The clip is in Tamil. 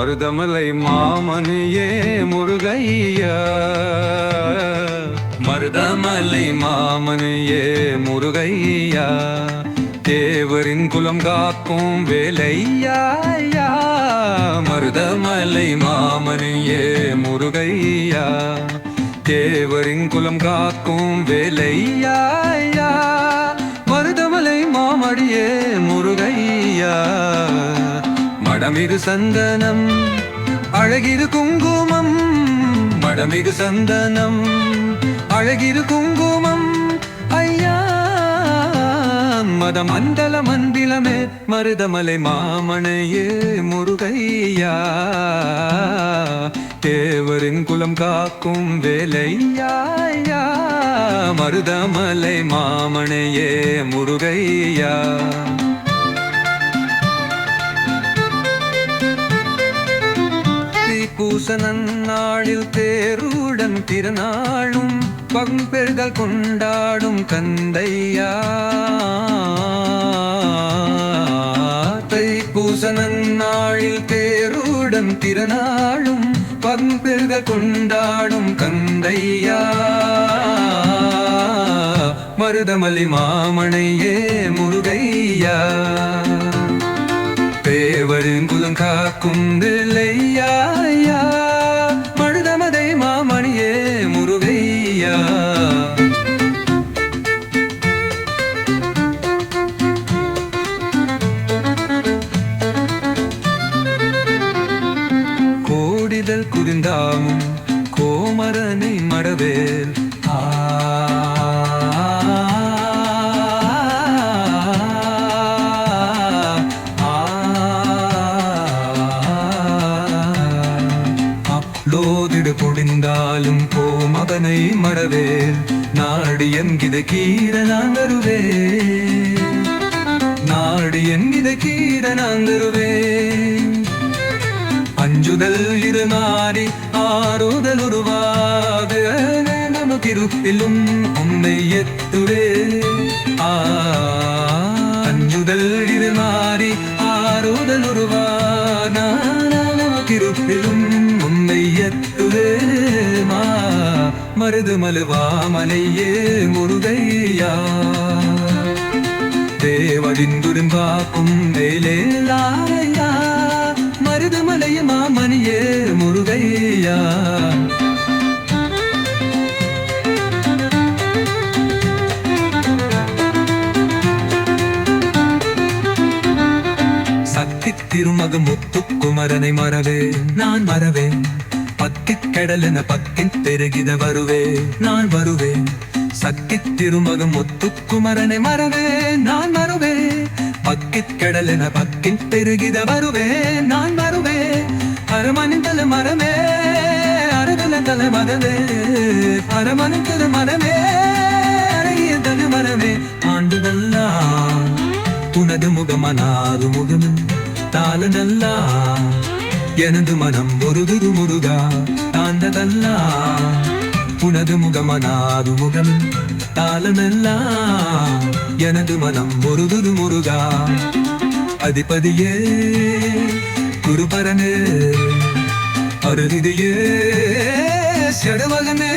மருதமலை மாமணியே முருகையா, மருதமலை மாமணியே முருகையா, தேவரின் குலம் காக்கும் வேலையா. மருதமலை மாமணியே முருகையா, தேவரின் குலம் காக்கும் வேலையா. மருதமலை மாமடியே முருகையா, மடமிகு சந்தனம் அழகிரு குங்குமம், மடமிகு சந்தனம் அழகிரு குங்குமம் ஐயா. மதமண்டல மந்திலமே மருதமலை மாமணையே முருகையா, தேவரின் குலம் காக்கும் வேலையா. மருதமலை மாமணையே முருகையா. பூசனன் நாளில் தேருடன் திருநாளும் பம்பெருகள் கொண்டாடும் கந்தையா. தைப்பூசனன் நாளில் தேருடன் திருநாளும் பம்பெருகள் கொண்டாடும் கந்தையா. மருதமலை மாமணையே முருகையா, தேவரின் குலம் காக்கும் வேலையா. மருதமலை மாமணியே முருகையா. கோடிதல் குறிந்தாமும் கோமரனை மடவேல் லோதிடு பொடிந்தாலும் கோமகனை மடவேல், நாடி என்கித கீர நாங்கருவே, நாடி என்கித கீர நாங்கருவே. அஞ்சுதல் இரு நாடி ஆறுதல் உருவாக நமக்கிருப்பிலும் உன்னை எத்துவே. அஞ்சுதல் இரு நாடி ஆறுதல் உருவாக நமக்கிருப்பிலும் உன்னை எத்துவே. மருதமலுவாமனையே முருகையா, தேவரின் துரும்பாக்கும் வேலையா. மருதமலை மாமணியே முருகையா. சக்தி திருமக முத்துக்குமரனை மறவே நான் மறவேன், பத்திக் கடலென பத்தின் பெருகித வருவே நான் வருவேன். சக்தி திருமக முத்துக்குமரனை மறவே நான் மறவே, பக்கித் கடலென பக்கின் பெருகித வருவே நான் வருவே. அரமணிந்தல மரமே அருகல தல மரவே, அரமணிந்தல மரமே அழகிய தல மரமே. ஆண்டுதல்லா உனது முகமனாது முகம் தாளனல்லா, எனது மனம் ஒருதுரு முருகா தாண்டதல்லா. உனது முகமனாது முகம் தாளனல்லா, எனது மனம் ஒருதுரு முருகா. அதிபதியே குருபரனே அருதியே செடவகனே